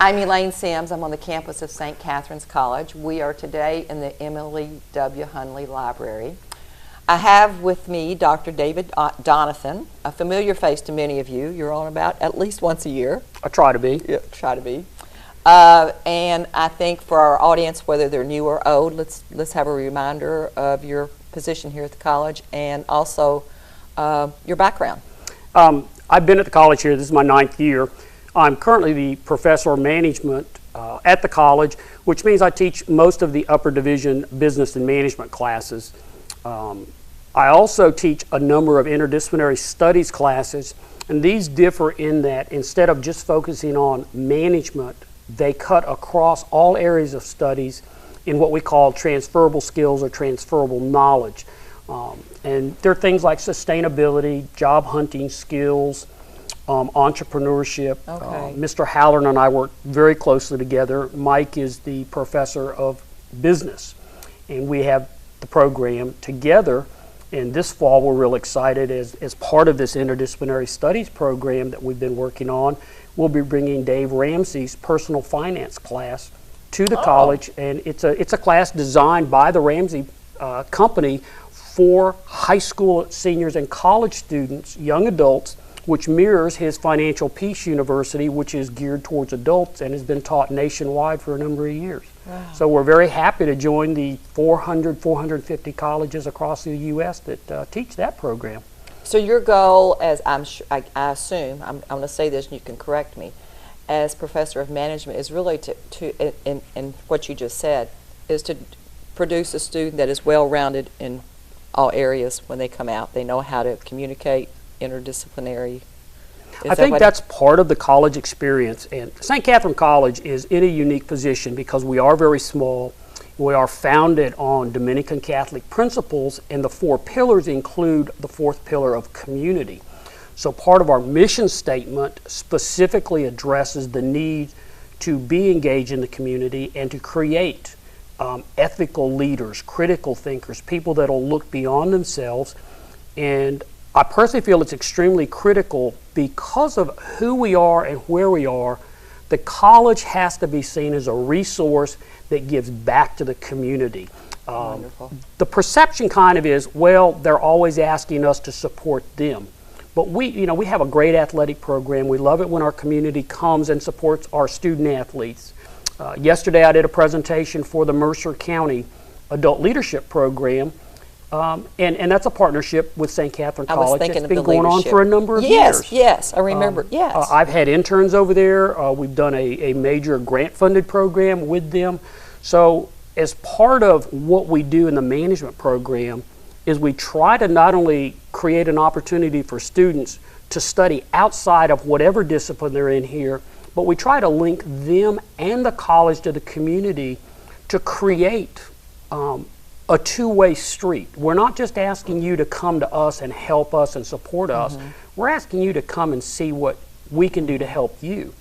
I'm Elaine Sims. I'm on the campus of St. Catherine's College. We are today in the Emily W. Hunley Library. I have with me Dr. David Donathan, a familiar face to many of you. You're on about at least once a year. I try to be. Yeah, try to be. And I think for our audience, whether they're new or old, let's have a reminder of your position here at the college and also your background. I've been at the college here. This is my 9th year. I'm currently the professor of management at the college, which means I teach most of the upper division business and management classes. I also teach a number of interdisciplinary studies classes, and these differ in that instead of just focusing on management, they cut across all areas of studies in what we call transferable skills or transferable knowledge. And there are things like sustainability, job hunting skills, entrepreneurship. Okay. Mr. Halloran and I work very closely together. Mike is the professor of business, and we have the program together. And this fall, we're real excited as part of this interdisciplinary studies program that we've been working on. We'll be bringing Dave Ramsey's personal finance class to the college, and it's a class designed by the Ramsey company for high school seniors and college students, young adults, which mirrors his Financial Peace University, which is geared towards adults and has been taught nationwide for a number of years. Wow. So we're very happy to join the 450 colleges across the U.S. that teach that program. So your goal, as I assume, I'm going to say this and you can correct me, as professor of management is really in what you just said, is to produce a student that is well-rounded in all areas when they come out. They know how to communicate, interdisciplinary. I think that's part of the college experience, and St. Catherine College is in a unique position because we are very small. We are founded on Dominican Catholic principles, and the 4 pillars include the 4th pillar of community. So part of our mission statement specifically addresses the need to be engaged in the community and to create ethical leaders, critical thinkers, people that will look beyond themselves. And I personally feel it's extremely critical because of who we are and where we are. The college has to be seen as a resource that gives back to the community. Wonderful. The perception kind of is, well, they're always asking us to support them. But we have a great athletic program. We love it when our community comes and supports our student athletes. Yesterday I did a presentation for the Mercer County Adult Leadership Program. And that's a partnership with St. Catherine College. It's been going on for a number of years. Yes, I remember. Yes. I've had interns over there. We've done a major grant-funded program with them. So as part of what we do in the management program is we try to not only create an opportunity for students to study outside of whatever discipline they're in here, but we try to link them and the college to the community to create a two-way street. We're not just asking you to come to us and help us and support us. We're asking you to come and see what we can do to help you.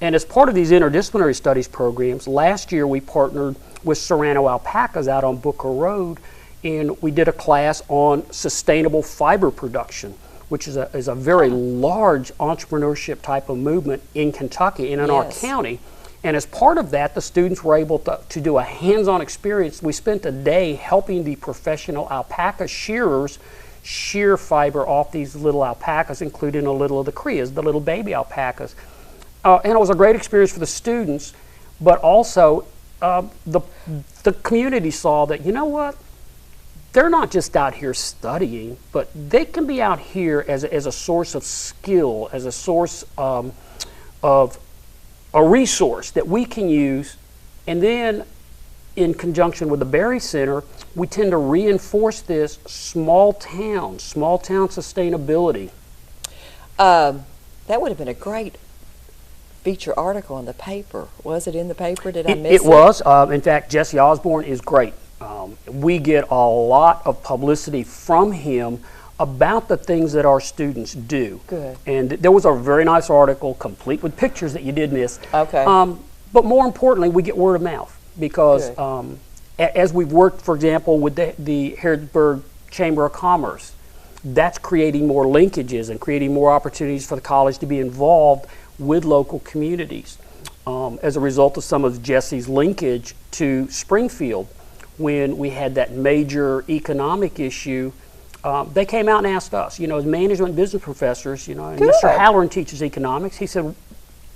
And as part of these interdisciplinary studies programs, last year we partnered with Serrano Alpacas out on Booker Road, and we did a class on sustainable fiber production, which is a very large entrepreneurship type of movement in Kentucky and in our county. And as part of that, the students were able to do a hands-on experience. We spent a day helping the professional alpaca shearers shear fiber off these little alpacas, including a little of the crias, the little baby alpacas. And it was a great experience for the students, but also the community saw that, you know what, they're not just out here studying, but they can be out here as a source of skill, as a source of a resource that we can use. And then in conjunction with the Berry Center, we tend to reinforce this small town sustainability. That would have been a great feature article in the paper. Was it in the paper? Did I miss it? It was. In fact, Jesse Osborne is great. We get a lot of publicity from him about the things that our students do. Good. And there was a very nice article, complete with pictures that you did miss. Okay. But more importantly, we get word of mouth because as we've worked, for example, with the Harrodsburg Chamber of Commerce, that's creating more linkages and creating more opportunities for the college to be involved with local communities. as a result of some of Jesse's linkage to Springfield. When we had that major economic issue, they came out and asked us, as management business professors, and Mr. Halloran teaches economics. He said,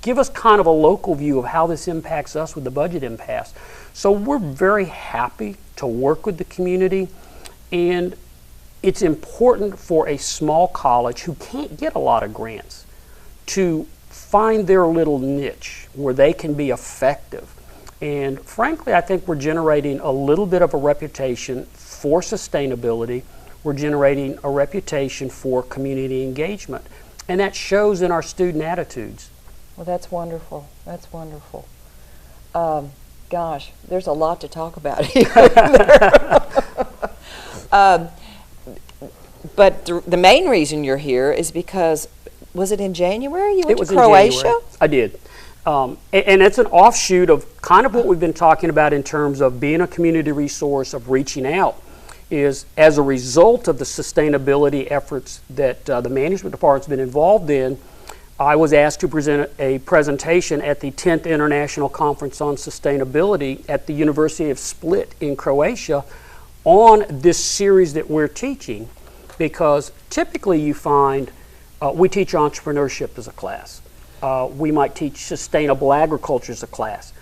give us kind of a local view of how this impacts us with the budget impasse. So we're very happy to work with the community, and it's important for a small college who can't get a lot of grants to find their little niche where they can be effective. And frankly, I think we're generating a little bit of a reputation for sustainability. We're generating a reputation for community engagement. And that shows in our student attitudes. Well, that's wonderful. That's wonderful. Gosh, there's a lot to talk about here. But the main reason you're here is because, was it in January? You went to Croatia? I did. And it's an offshoot of kind of what we've been talking about in terms of being a community resource, of reaching out, is as a result of the sustainability efforts that the management department's been involved in, I was asked to present a presentation at the 10th International Conference on Sustainability at the University of Split in Croatia on this series that we're teaching, because typically you find we teach entrepreneurship as a class. We might teach sustainable agriculture as a class,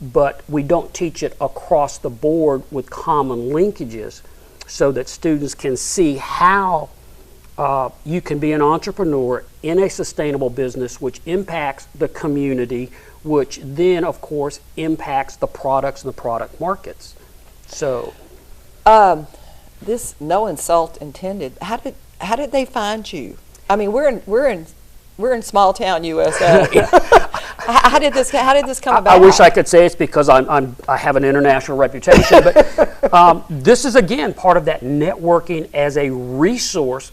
but we don't teach it across the board with common linkages so that students can see how you can be an entrepreneur in a sustainable business which impacts the community, which then, of course, impacts the products and the product markets. So, this, no insult intended. How did they find you? I mean, we're in small town USA. How did this come about? I wish I could say it's because I have an international reputation, but this is again part of that networking as a resource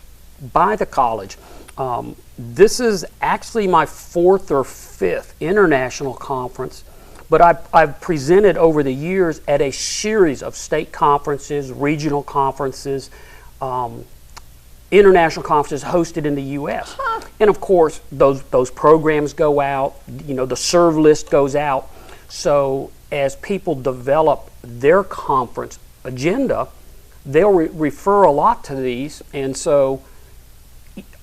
by the college. This is actually my 4th or 5th international conference, but I've presented over the years at a series of state conferences, regional conferences, international conferences hosted in the U.S. And of course, those programs go out, the serve list goes out. So as people develop their conference agenda, they'll refer a lot to these. And so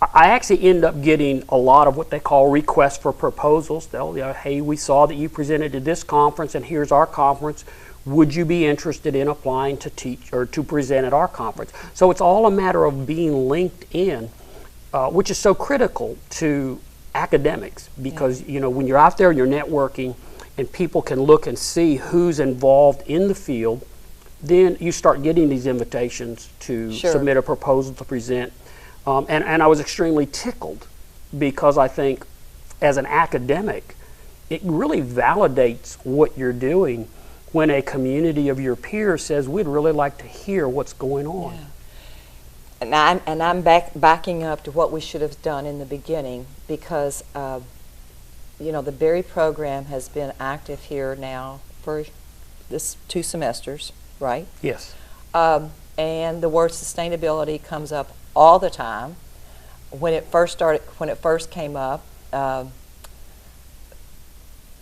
I actually end up getting a lot of what they call requests for proposals. They'll, hey, we saw that you presented at this conference and here's our conference. Would you be interested in applying to teach or to present at our conference? So it's all a matter of being linked in, which is so critical to academics, because when you're out there and you're networking and people can look and see who's involved in the field, then you start getting these invitations to submit a proposal to present. And I was extremely tickled, because I think as an academic, it really validates what you're doing when a community of your peers says, we'd really like to hear what's going on. Yeah. And I'm backing up to what we should have done in the beginning, because the Berry program has been active here now for this 2 semesters, right? Yes. And the word sustainability comes up all the time. When it first came up,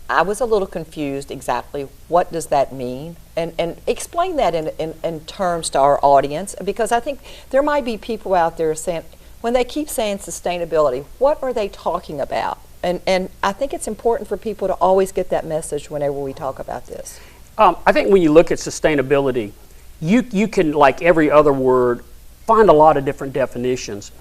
I was a little confused exactly what does that mean, and explain that in terms to our audience, because I think there might be people out there saying, when they keep saying sustainability, what are they talking about? And I think it's important for people to always get that message whenever we talk about this. I think when you look at sustainability, you can, like every other word, find a lot of different definitions.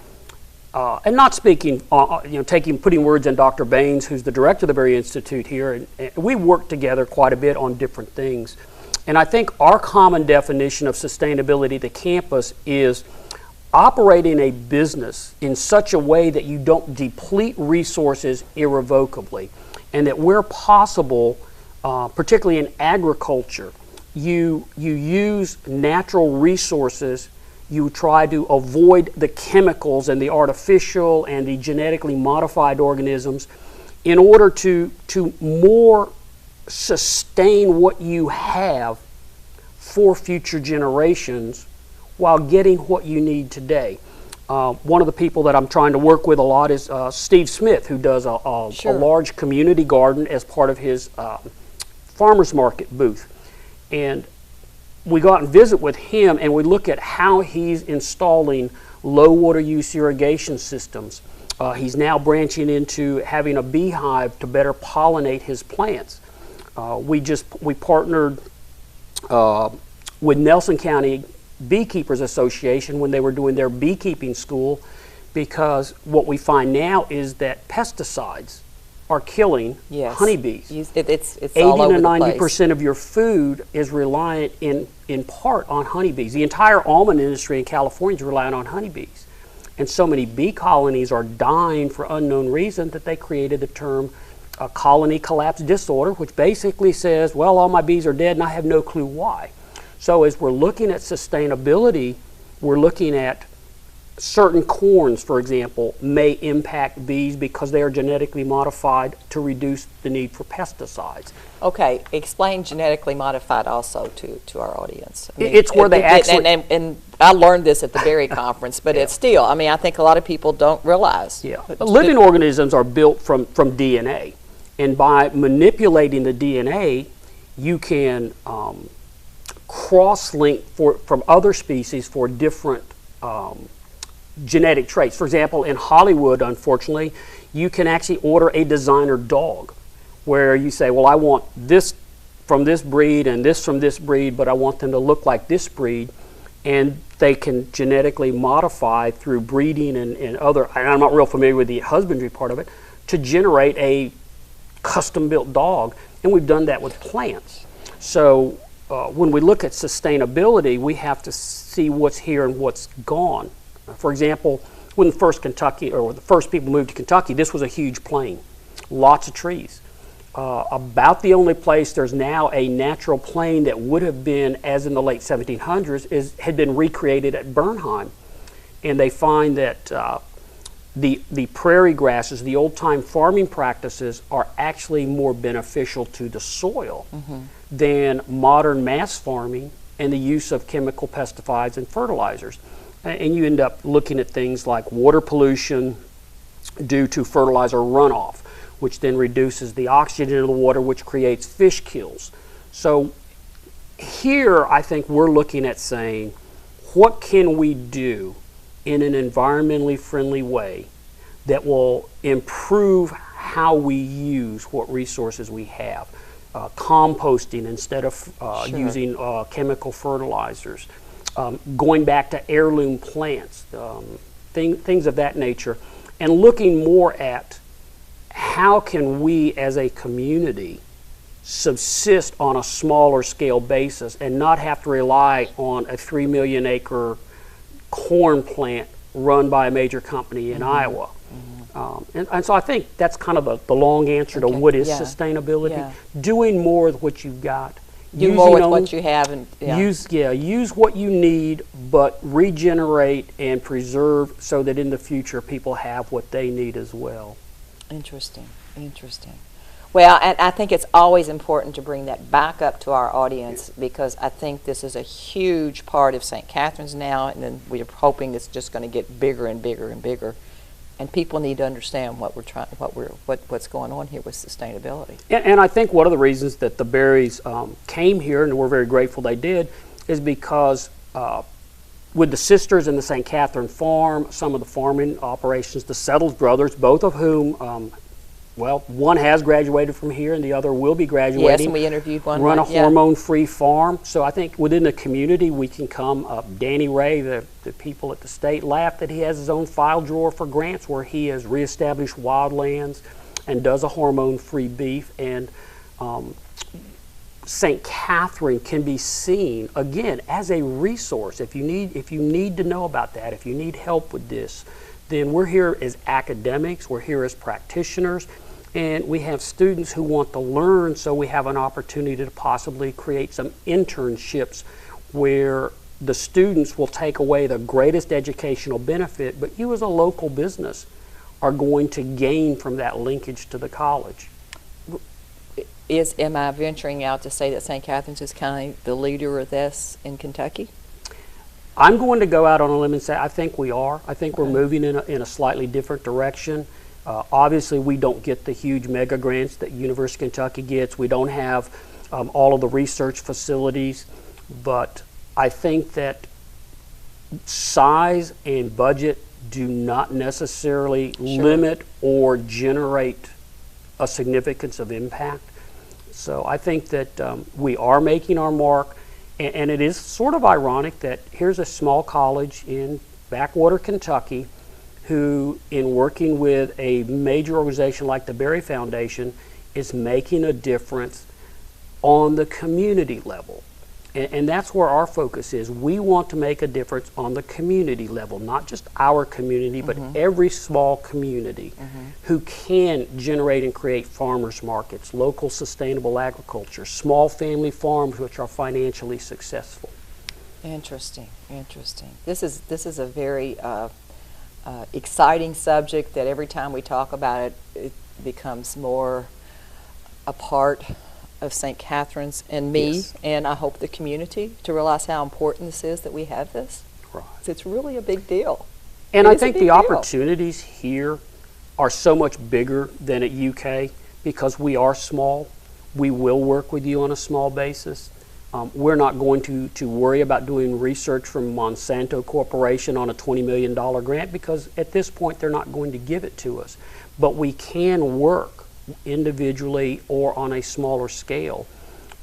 And not speaking, putting words in Dr. Baines, who's the director of the Berry Institute here, and we work together quite a bit on different things. And I think our common definition of sustainability at the campus is operating a business in such a way that you don't deplete resources irrevocably, and that where possible, particularly in agriculture, you use natural resources. You try to avoid the chemicals and the artificial and the genetically modified organisms in order to more sustain what you have for future generations while getting what you need today. One of the people that I'm trying to work with a lot is Steve Smith, who does a Sure. large community garden as part of his farmers market booth. And we go out and visit with him, and we look at how he's installing low water use irrigation systems. He's now branching into having a beehive to better pollinate his plants. We partnered with Nelson County Beekeepers Association when they were doing their beekeeping school, because what we find now is that pesticides are killing Yes. honeybees. It's 80 all over to the place. 90% of your food is reliant in part on honeybees. The entire almond industry in California is reliant on honeybees. And so many bee colonies are dying for unknown reason that they created the term colony collapse disorder, which basically says, well, all my bees are dead and I have no clue why. So as we're looking at sustainability, we're looking at certain corns, for example, may impact bees because they are genetically modified to reduce the need for pesticides. Okay, explain genetically modified also to our audience. I mean, It's where they actually... And I learned this at the berry conference, but it's still, I mean, I think a lot of people don't realize. Yeah, living organisms are built from DNA, and by manipulating the DNA, you can cross-link from other species for different genetic traits. For example, in Hollywood, unfortunately, you can actually order a designer dog where you say, well, I want this from this breed and this from this breed, but I want them to look like this breed. And they can genetically modify through breeding and other, and I'm not real familiar with the husbandry part of it, to generate a custom-built dog. And we've done that with plants. So when we look at sustainability, we have to see what's here and what's gone. For example, when the first people moved to Kentucky, this was a huge plain, lots of trees. About the only place there's now a natural plain that would have been, as in the late 1700s, had been recreated at Bernheim. And they find that the prairie grasses, the old-time farming practices, are actually more beneficial to the soil than modern mass farming and the use of chemical pesticides and fertilizers. And you end up looking at things like water pollution due to fertilizer runoff, which then reduces the oxygen in the water, which creates fish kills. So here, I think we're looking at saying, what can we do in an environmentally friendly way that will improve how we use what resources we have? Composting instead of using chemical fertilizers. Going back to heirloom plants, things of that nature, and looking more at how can we as a community subsist on a smaller scale basis and not have to rely on a 3 million acre corn plant run by a major company in Iowa. And so I think that's kind of the long answer to what is sustainability. Yeah. Doing more with what you've got. Do more with what you have. And use what you need, but regenerate and preserve so that in the future people have what they need as well. Interesting. Well, and I think it's always important to bring that back up to our audience, because I think this is a huge part of St. Catherine's now, and then we're hoping it's just going to get bigger and bigger and bigger. And people need to understand what's going on here with sustainability. And I think one of the reasons that the Berries came here, and we're very grateful they did, is because with the sisters in the St. Catherine farm, some of the farming operations, the Settles brothers, both of whom, one has graduated from here and the other will be graduating. Yes, and we interviewed one. Run a hormone-free farm. So I think within the community we can come. Danny Ray, the people at the state, laughed that he has his own file drawer for grants where he has reestablished wildlands and does a hormone-free beef. And St. Catherine can be seen again as a resource. If you need to know about that, if you need help with this, then we're here as academics, we're here as practitioners, and we have students who want to learn, so we have an opportunity to possibly create some internships where the students will take away the greatest educational benefit, but you as a local business are going to gain from that linkage to the college. Am I venturing out to say that St. Catherine's is kind of the leader of this in Kentucky? I'm going to go out on a limb and say I think we are. I think we're moving in a slightly different direction. Obviously, we don't get the huge mega grants that University of Kentucky gets. We don't have all of the research facilities, but I think that size and budget do not necessarily limit or generate a significance of impact. So I think that we are making our mark, and it is sort of ironic that here's a small college in backwater Kentucky who, in working with a major organization like the Berry Foundation, is making a difference on the community level. And that's where our focus is. We want to make a difference on the community level, not just our community, but every small community who can generate and create farmers markets, local sustainable agriculture, small family farms which are financially successful. Interesting, interesting. This is a very exciting subject that every time we talk about it, it becomes more a part of St. Catherine's and me, and I hope the community, to realize how important this is that we have this. Right. It's really a big deal. And I think the opportunities here are so much bigger than at UK because we are small. We will work with you on a small basis. We're not going to worry about doing research from Monsanto Corporation on a $20 million grant because at this point they're not going to give it to us. But we can work individually or on a smaller scale.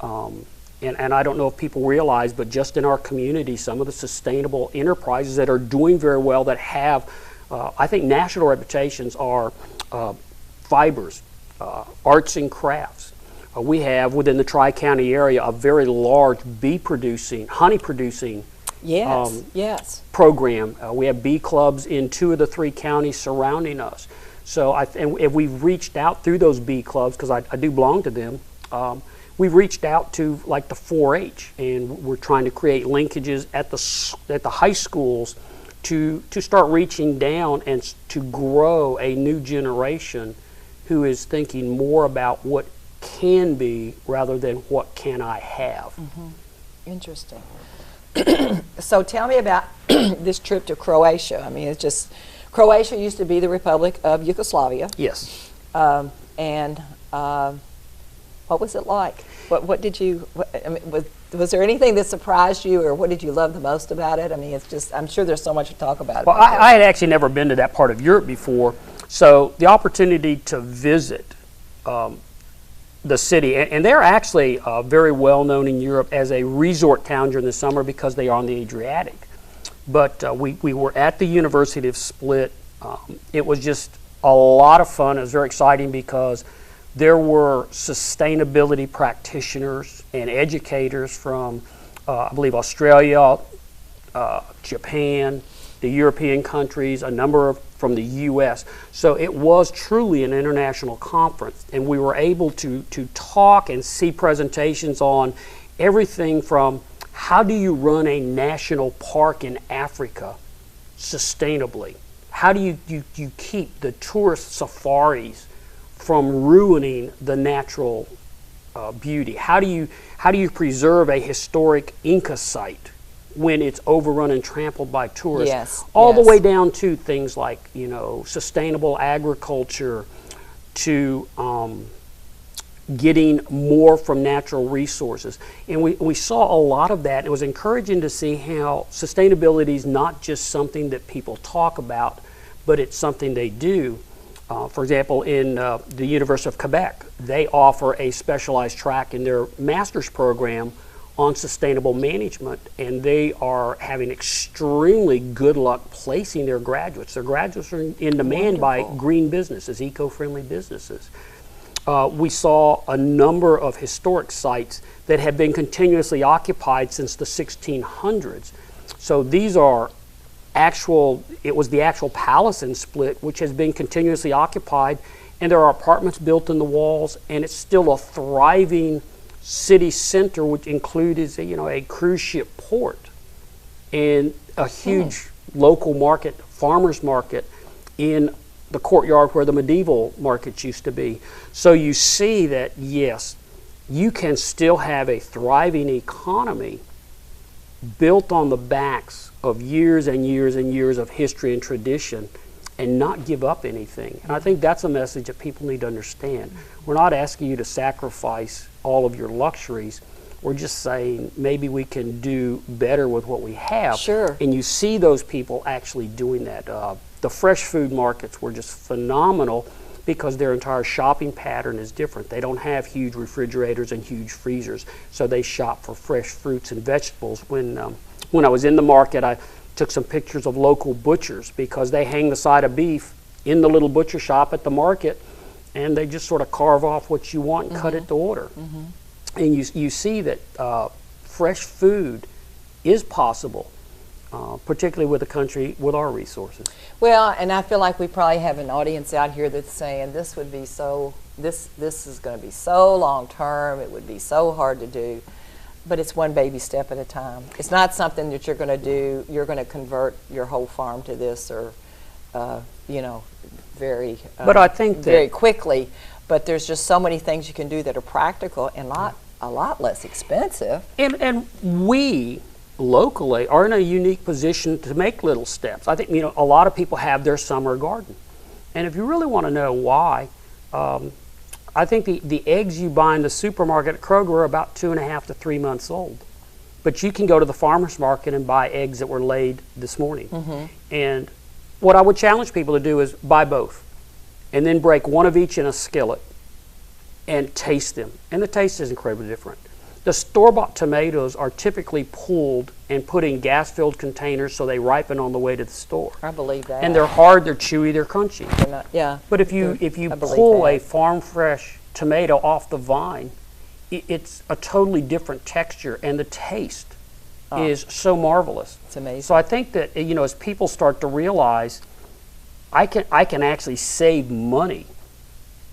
And I don't know if people realize, but just in our community, some of the sustainable enterprises that are doing very well that have, I think, national reputations are fibers, arts and crafts. We have within the Tri-County area a very large honey producing program. We have bee clubs in 2 of the 3 counties surrounding us. So and we've reached out through those bee clubs, because I do belong to them, we've reached out to like the 4-H, and we're trying to create linkages at the high schools to start reaching down and to grow a new generation who is thinking more about what can be rather than what can I have. Interesting. So tell me about this trip to Croatia. I mean, it's just, Croatia used to be the Republic of Yugoslavia. Yes. And what was it like? What did you, I mean, was there anything that surprised you, or what did you love the most about it? I mean, it's just, I'm sure there's so much to talk about. Well, I had actually never been to that part of Europe before, so the opportunity to visit the city, and they're actually very well known in Europe as a resort town during the summer because they are on the Adriatic. But we were at the University of Split. It was just a lot of fun. It was very exciting because there were sustainability practitioners and educators from, I believe, Australia, Japan, the European countries, a number from the U.S. So it was truly an international conference, and we were able to talk and see presentations on everything from how do you run a national park in Africa sustainably? How do you keep the tourist safaris from ruining the natural beauty? How do you preserve a historic Inca site when it's overrun and trampled by tourists? All the way down to things like, sustainable agriculture, to getting more from natural resources. And we saw a lot of that. It was encouraging to see how sustainability is not just something that people talk about, but it's something they do. For example, in the University of Quebec, they offer a specialized track in their master's program on sustainable management, and they are having extremely good luck placing their graduates. Their graduates are in demand by green businesses, eco-friendly businesses. We saw a number of historic sites that have been continuously occupied since the 1600s. So these are it was the actual palace in Split, which has been continuously occupied, and there are apartments built in the walls, and it's still a thriving city center, which includes a cruise ship port and a huge local market, farmers market, in the courtyard where the medieval markets used to be. So you see that, yes, you can still have a thriving economy built on the backs of years and years and years of history and tradition, and not give up anything. And I think that's a message that people need to understand. We're not asking you to sacrifice all of your luxuries. We're just saying maybe we can do better with what we have. Sure. And you see those people actually doing that. The fresh food markets were just phenomenal because their entire shopping pattern is different. They don't have huge refrigerators and huge freezers, so they shop for fresh fruits and vegetables. When I was in the market, I took some pictures of local butchers because they hang the side of beef in the little butcher shop at the market, and they just sort of carve off what you want and cut it to order. And you see that fresh food is possible, particularly with a country with our resources. Well, and I feel like we probably have an audience out here that's saying this would be so, this is going to be so long term, it would be so hard to do. But it's one baby step at a time. It's not something that you're going to do, you're going to convert your whole farm to this or, you know, very, but I think very quickly. But there's just so many things you can do that are practical and a lot less expensive. And we locally are in a unique position to make little steps. I think, you know, a lot of people have their summer garden. And if you really want to know why, I think the eggs you buy in the supermarket at Kroger are about 2.5 to 3 months old. But you can go to the farmer's market and buy eggs that were laid this morning. And what I would challenge people to do is buy both and then break one of each in a skillet and taste them. And the taste is incredibly different. The store-bought tomatoes are typically pulled and put in gas-filled containers so they ripen on the way to the store. I believe that. And they're hard, they're chewy, they're crunchy. They're not, yeah. But if you pull a farm-fresh tomato off the vine, it's a totally different texture, and the taste is so marvelous. It's amazing. So I think that, you know, as people start to realize, I can actually save money,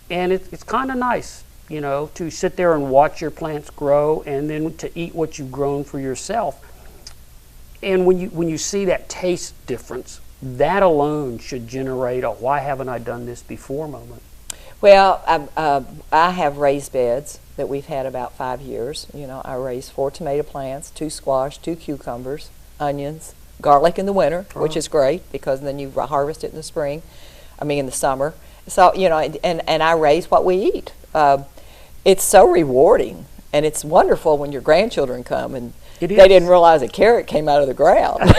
and it's kind of nice, you know, to sit there and watch your plants grow and then to eat what you've grown for yourself. And when you see that taste difference, that alone should generate a why haven't I done this before moment. Well, I have raised beds that we've had about 5 years. You know, I raised 4 tomato plants, 2 squash, 2 cucumbers, onions, garlic in the winter, which is great because then you harvest it in the spring, in the summer. So, you know, and I raise what we eat. It's so rewarding, and it's wonderful when your grandchildren come and they didn't realize a carrot came out of the ground.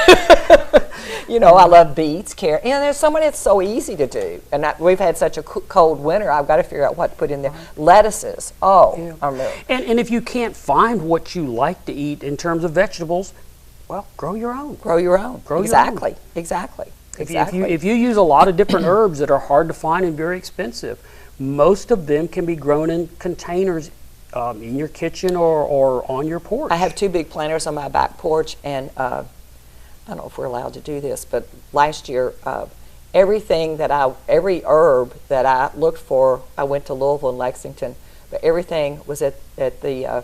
You know, I love beets, carrot, and there's so many that's so easy to do. And we've had such a cold winter, I've got to figure out what to put in there. Lettuces, And if you can't find what you like to eat in terms of vegetables, well, grow your own. Grow your own. Exactly. If you use a lot of different herbs that are hard to find and very expensive, most of them can be grown in containers in your kitchen or on your porch. I have 2 big planters on my back porch, and I don't know if we're allowed to do this, but last year, every herb that I looked for, I went to Louisville and Lexington, but everything was at the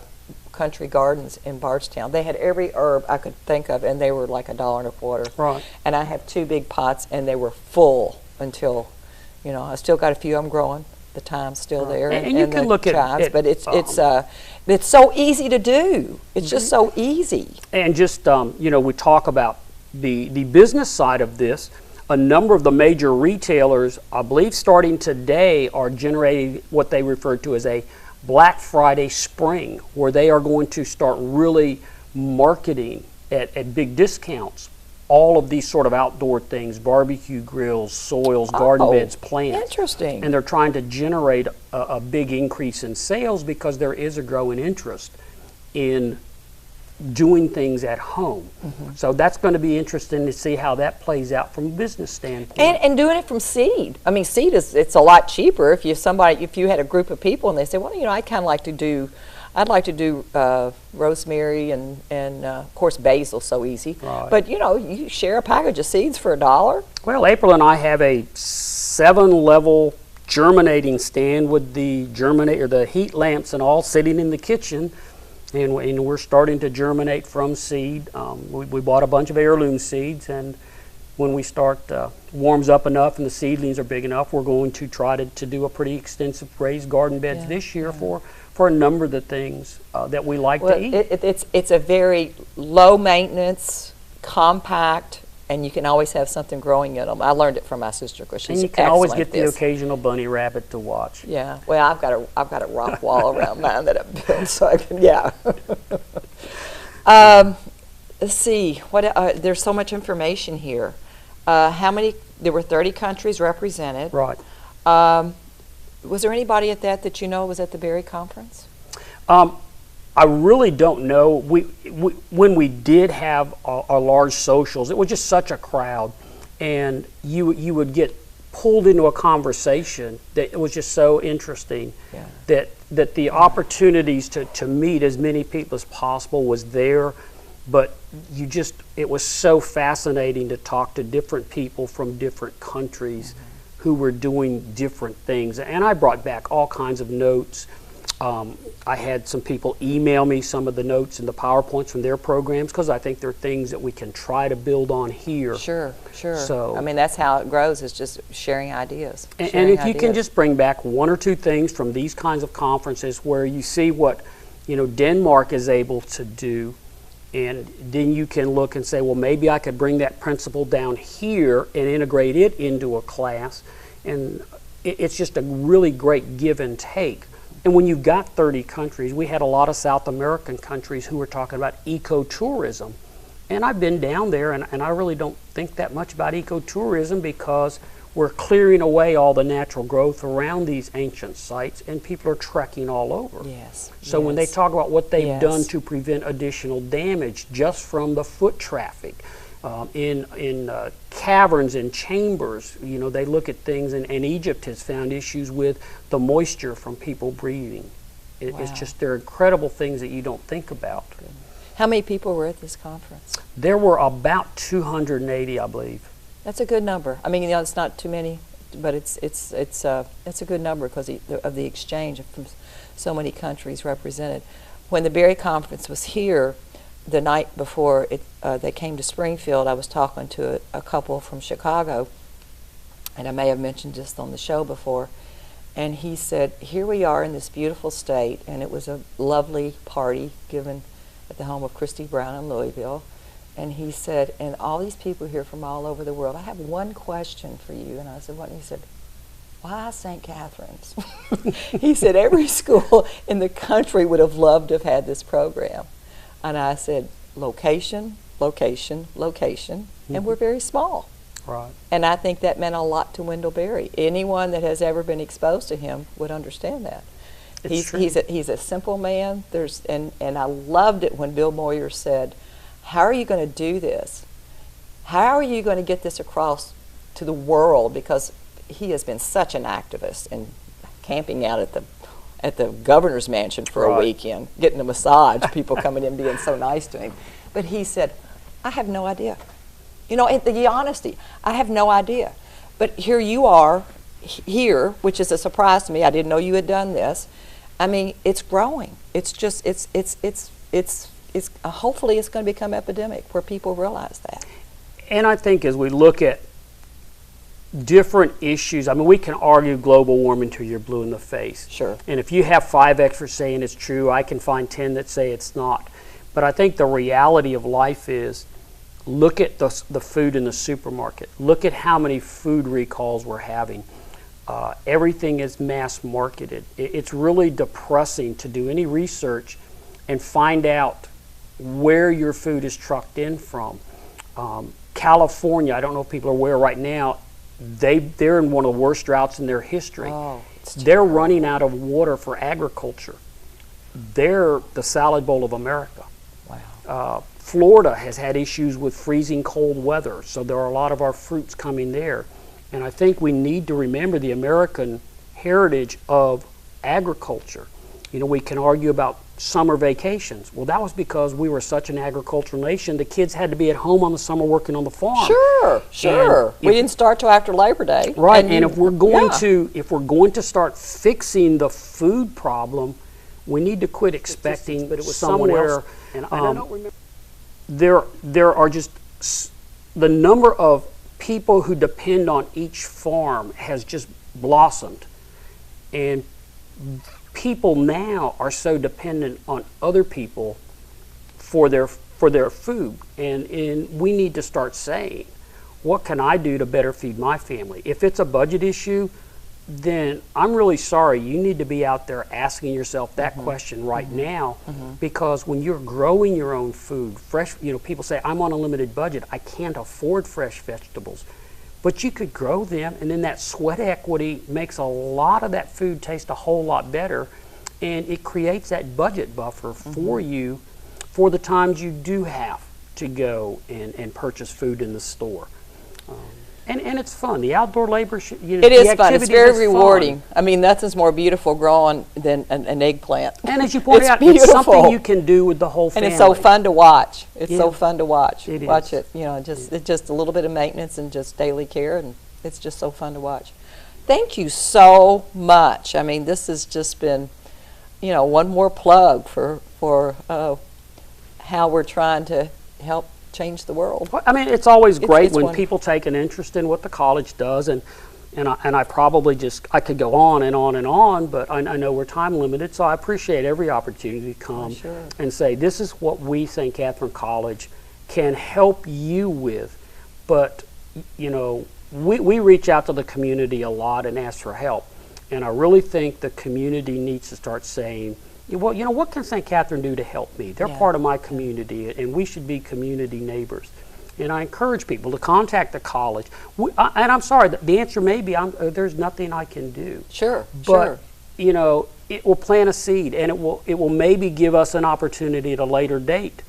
Country Gardens in Bardstown. They had every herb I could think of, and they were like $1.25. Right. And I have 2 big pots, and they were full until, you know, I still got a few of them growing. The thyme's still there, and you can look at but it's so easy to do. It's just so easy. And just you know, we talk about the business side of this. A number of the major retailers, I believe, starting today, are generating what they refer to as a Black Friday spring, where they are going to start really marketing at big discounts all of these sort of outdoor things: barbecue grills, soils, garden beds, plants. Interesting. And they're trying to generate a big increase in sales because there is a growing interest in doing things at home. So that's going to be interesting to see how that plays out from a business standpoint. And doing it from seed. I mean, seed it's a lot cheaper if you had a group of people and they say, well, you know, I'd like to do rosemary and of course basil, so easy. Right. But you know, you share a package of seeds for $1. Well, April and I have a 7-level germinating stand with the heat lamps and all sitting in the kitchen, and we're starting to germinate from seed. We bought a bunch of heirloom seeds, and when we start warms up enough and the seedlings are big enough, we're going to try to do a pretty extensive raised garden beds this year for for a number of the things that we like Well, to eat. it's a very low maintenance, compact, and you can always have something growing in them. I learned it from my sister because she's And you can always excellent get at the this. occasional bunny rabbit to watch. Yeah, well, I've got a rock wall around mine that I've built, so I can, yeah. Let's see, there's so much information here. How many? There were 30 countries represented. Right. Was there anybody at that you know was at the Berry Conference? I really don't know. When we did have our large socials, it was just such a crowd, and you would get pulled into a conversation that it was just so interesting. Yeah. that the opportunities to meet as many people as possible was there, but it was so fascinating to talk to different people from different countries who were doing different things. And I brought back all kinds of notes. I had some people email me some of the notes and the PowerPoints from their programs because I think they're things that we can try to build on here. Sure. So, I mean, that's how it grows, is just sharing ideas. And if you can just bring back one or two things from these kinds of conferences where you see what Denmark is able to do, and then you can look and say, well, maybe I could bring that principle down here and integrate it into a class. And it's just a really great give and take. And when you've got 30 countries, we had a lot of South American countries who were talking about ecotourism. And I've been down there, and I really don't think that much about ecotourism because we're clearing away all the natural growth around these ancient sites, and people are trekking all over. Yes. So when they talk about what they've Yes. done to prevent additional damage just from the foot traffic, in caverns and chambers, they look at things, and Egypt has found issues with the moisture from people breathing. It's just, they're incredible things that you don't think about. How many people were at this conference? There were about 280, I believe. That's a good number. I mean, it's not too many, but it's a good number because of the exchange from so many countries represented. When the Berry Conference was here, the night before they came to Springfield, I was talking to a couple from Chicago, and I may have mentioned this on the show before, and he said, here we are in this beautiful state, and it was a lovely party given at the home of Christy Brown in Louisville, and he said, and all these people here from all over the world, I have one question for you. And I said, what? And he said, why St. Catherine's? He said, every school in the country would have loved to have had this program. And I said, location, location, location, and we're very small. Right. And I think that meant a lot to Wendell Berry. Anyone that has ever been exposed to him would understand that. He's a simple man. And I loved it when Bill Moyer said, how are you going to do this? How are you going to get this across to the world? Because he has been such an activist and camping out at the governor's mansion for a weekend, getting a massage, people coming in being so nice to him. But he said, I have no idea. The honesty, I have no idea. But here you are, here, which is a surprise to me. I didn't know you had done this. I mean, it's growing. It's just, hopefully it's going to become epidemic where people realize that. And I think as we look at different issues, I mean, we can argue global warming till you're blue in the face. Sure. And if you have 5 experts saying it's true, I can find 10 that say it's not. But I think the reality of life is, look at the food in the supermarket. Look at how many food recalls we're having. Everything is mass marketed. It's really depressing to do any research and find out where your food is trucked in from. California, I don't know if people are aware right now, they're in one of the worst droughts in their history. Oh, they're running out of water for agriculture. They're the salad bowl of America. Wow. Florida has had issues with freezing cold weather, so there are a lot of our fruits coming there. And I think we need to remember the American heritage of agriculture. We can argue about summer vacations. Well, that was because we were such an agricultural nation. The kids had to be at home on the summer working on the farm. Sure. We didn't start till after Labor Day. Right. And if we're going to start fixing the food problem, we need to quit expecting but it was somewhere. And I don't remember. There are just the number of people who depend on each farm has just blossomed, and people now are so dependent on other people for their food, and we need to start saying, what can I do to better feed my family? If it's a budget issue, then I'm really sorry. You need to be out there asking yourself that question right now, because when you're growing your own food, fresh, people say, I'm on a limited budget, I can't afford fresh vegetables. But you could grow them, and then that sweat equity makes a lot of that food taste a whole lot better, and it creates that budget buffer for you for the times you do have to go and purchase food in the store. And it's fun. The outdoor labor, it is fun. It's very rewarding. I mean, nothing's more beautiful growing than an eggplant. And as you pointed out, beautiful. It's something you can do with the whole family. And it's so fun to watch. It's Yeah. so fun to watch. It Watch is. it. It's just a little bit of maintenance and just daily care, and it's just so fun to watch. Thank you so much. I mean, this has just been, one more plug for how we're trying to help change the world. Well, I mean, it's always great it's when wonderful. people take an interest in what the college does, and I probably I could go on and on and on, but I know we're time limited, so I appreciate every opportunity to come Sure. and say, this is what we think Catharine College can help you with. But, we reach out to the community a lot and ask for help, and I really think the community needs to start saying, well, what can St. Catharine do to help me? They're Yeah. part of my community, and we should be community neighbors. And I encourage people to contact the college. And I'm sorry, the answer may be there's nothing I can do. Sure, But, sure. it will plant a seed, and it will maybe give us an opportunity at a later date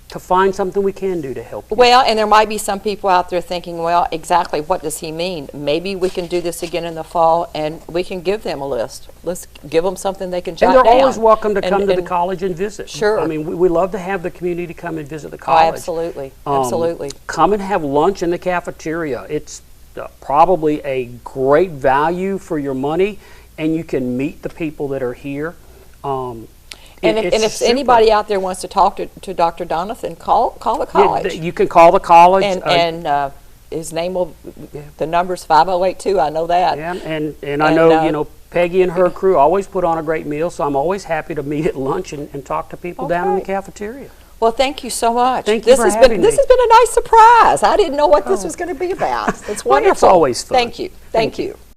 to find something we can do to help you. Well, and there might be some people out there thinking, well, exactly, what does he mean? Maybe we can do this again in the fall, and we can give them a list. Let's give them something they can jot And they're down. always welcome to come to the and- college and visit. Sure. I mean, we love to have the community come and visit the Oh, college. absolutely, Um, absolutely. Come and have lunch in the cafeteria. It's probably a great value for your money, and you can meet the people that are here. And it's if super. anybody out there wants to talk to Dr. Donathan, call the college. You can call the college. And his name will, the number's 5082, I know that. And I know, Peggy and her crew always put on a great meal, so I'm always happy to meet at lunch and talk to people down in the Okay. cafeteria. Well, thank you so much. Thank you for having This me. has been a nice surprise. I didn't know what this was going to be about. It's Well, wonderful. it's always fun. Thank you. Thank you.